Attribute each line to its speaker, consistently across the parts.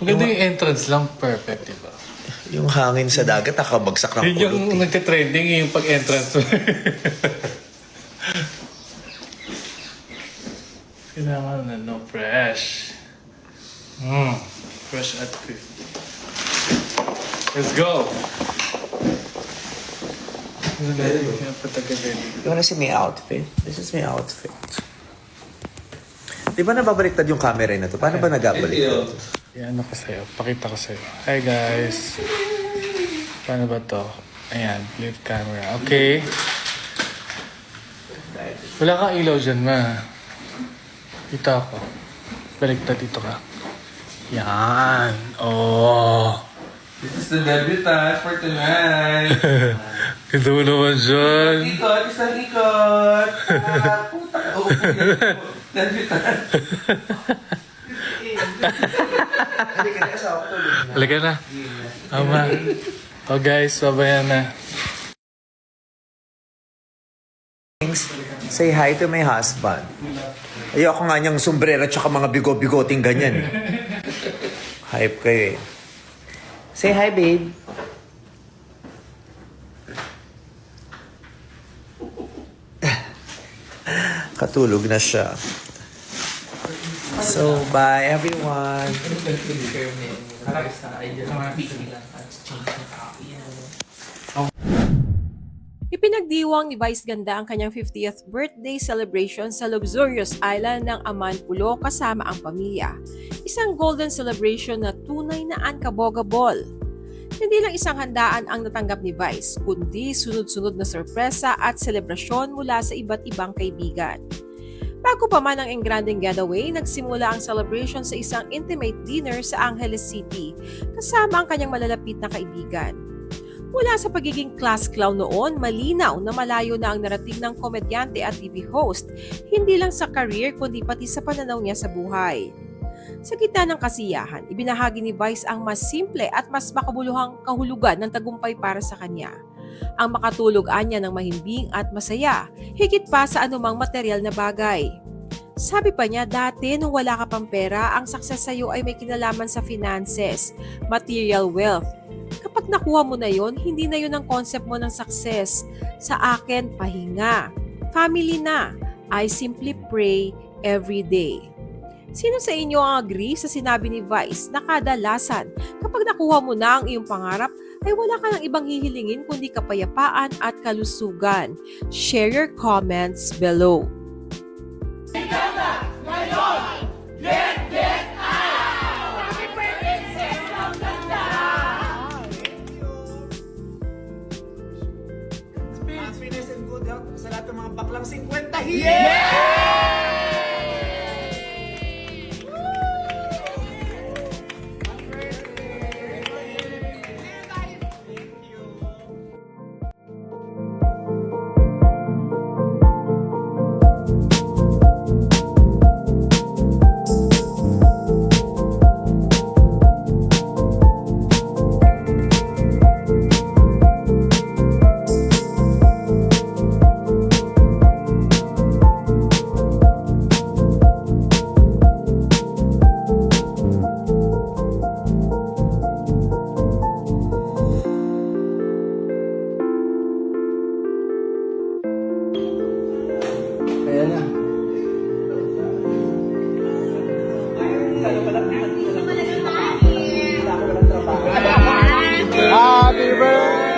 Speaker 1: Maganda yung entrance lang, perfect, diba?
Speaker 2: Yung hangin sa dagat, nakabagsak ng
Speaker 1: Yun yung
Speaker 2: kulot.
Speaker 1: nagte-trending, yung pag-entrance. Kailangan na, no, fresh. Fresh at 50. Let's go!
Speaker 2: You wanna see my outfit? This is my outfit. Di ba nababaliktad yung camera na to? Paano ba nagabaliktad?
Speaker 1: Yan, ano ko sa'yo? Pakita ko sa'yo. Hi guys! Paano ba to? Ayan, flip camera. Okay. Wala kang ilaw dyan, ma. Kita ako. Baliktad dito ka. Yan. Oh.
Speaker 3: This is the debutante for tonight.
Speaker 1: Kita mo naman dyan.
Speaker 3: Ikot, isang ikot. Puta ka. Oo, debutante.
Speaker 1: Halika na. Ama. Oh guys, babayan na.
Speaker 2: Say hi to my husband. Ayoko nga niyang sombrero at saka mga bigo-bigoting ganyan. Hype kayo eh. Say hi, babe. Katulog na siya. So, bye everyone.
Speaker 4: Ipinagdiwang ni Vice Ganda ang kanyang 50th birthday celebration sa luxurious island ng Amanpulo kasama ang pamilya. Isang golden celebration na tunay na unkabogable. Hindi lang isang handaan ang natanggap ni Vice, kundi sunod-sunod na sorpresa at selebrasyon mula sa iba't ibang kaibigan. Bago pa man ang engranding getaway, nagsimula ang celebration sa isang intimate dinner sa Angeles City kasama ang kanyang malalapit na kaibigan. Mula sa pagiging class clown noon, malinaw na malayo na ang narating ng komedyante at TV host, hindi lang sa career kundi pati sa pananaw niya sa buhay. Sa gitna ng kasiyahan, ibinahagi ni Vice ang mas simple at mas makabuluhang kahulugan ng tagumpay para sa kanya. Ang makatulog anya ng mahimbing at masaya, higit pa sa anumang material na bagay. Sabi pa niya, dati nung wala ka pang pera, ang success sa'yo ay may kinalaman sa finances, material wealth. Kapag nakuha mo na yon, hindi na yon ang concept mo ng success. Sa akin, pahinga. Family na. I simply pray every day. Sino sa inyo ang agree sa sinabi ni Vice na kadalasan kapag nakuha mo na ang iyong pangarap ay wala ka ng ibang hihilingin kundi kapayapaan at kalusugan? Share your comments below.
Speaker 2: Happiness and good health sa lahat ng mga baklang 50.
Speaker 3: Happy birthday! Happy birthday to you! Happy birthday! Happy birthday! Happy birthday to you! Happy birthday to you! Happy birthday! Happy birthday!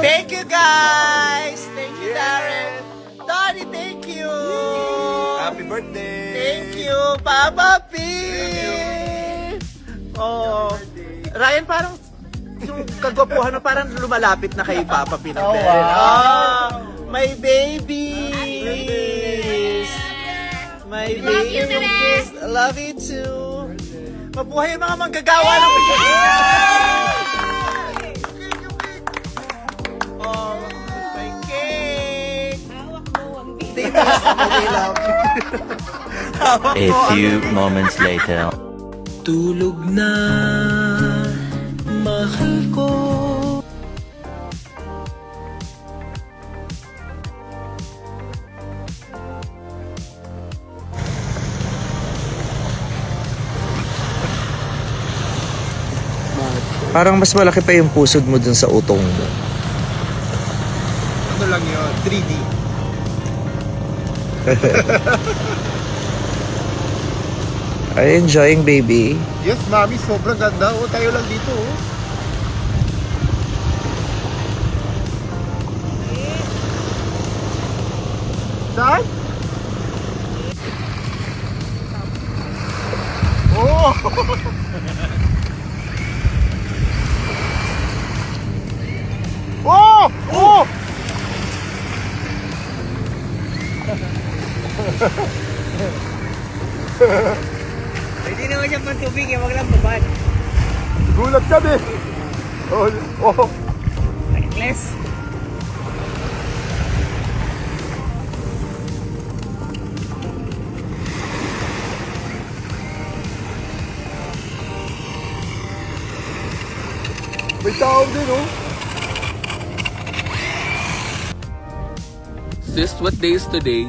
Speaker 2: Thank you guys! Thank you, Darren! Donnie, thank you!
Speaker 3: Happy birthday!
Speaker 2: Thank you, Papa P! Oh, Ryan, parang yung kagwapuhan mo parang lumalapit na kay Papa P ng Darren. Oh, my My babies! My babies! I love you too! Mabuhay ang mga manggagawa ng Pilipinas! Oh, my cake! They miss me, they love you.
Speaker 5: A few moments later.
Speaker 2: Tulog na, mahal ko. Parang mas malaki pa yung pusod mo dun sa utong mo.
Speaker 3: Ano lang yun? 3D.
Speaker 2: Are you enjoying, baby?
Speaker 3: Yes, mami. Sobrang ganda. O, tayo lang dito. Oh. Saan? Oh! Oh! Oh!
Speaker 6: Pwede naman siya pang tubig eh, wag lang babad.
Speaker 3: Gulat kami. Oh, oh.
Speaker 6: Reckless.
Speaker 3: May tao din, oh.
Speaker 7: Sis, what day is today?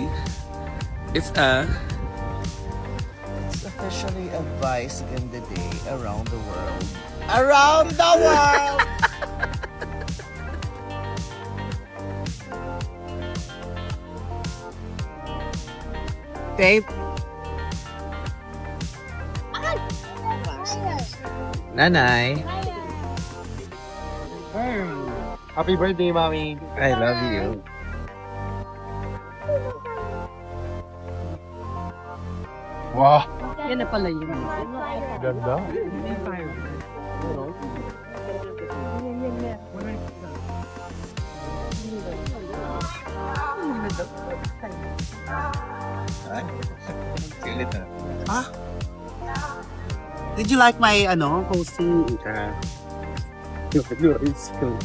Speaker 7: It's
Speaker 2: It's officially a Vice Ganda Day around the world. Around the world!
Speaker 6: Tape.
Speaker 2: Nanay,
Speaker 3: Happy birthday, mami.
Speaker 2: I love you.
Speaker 3: Wow.
Speaker 6: Yan na pala yun.
Speaker 3: Ganda.
Speaker 6: Did you like my posting?
Speaker 3: It's cool.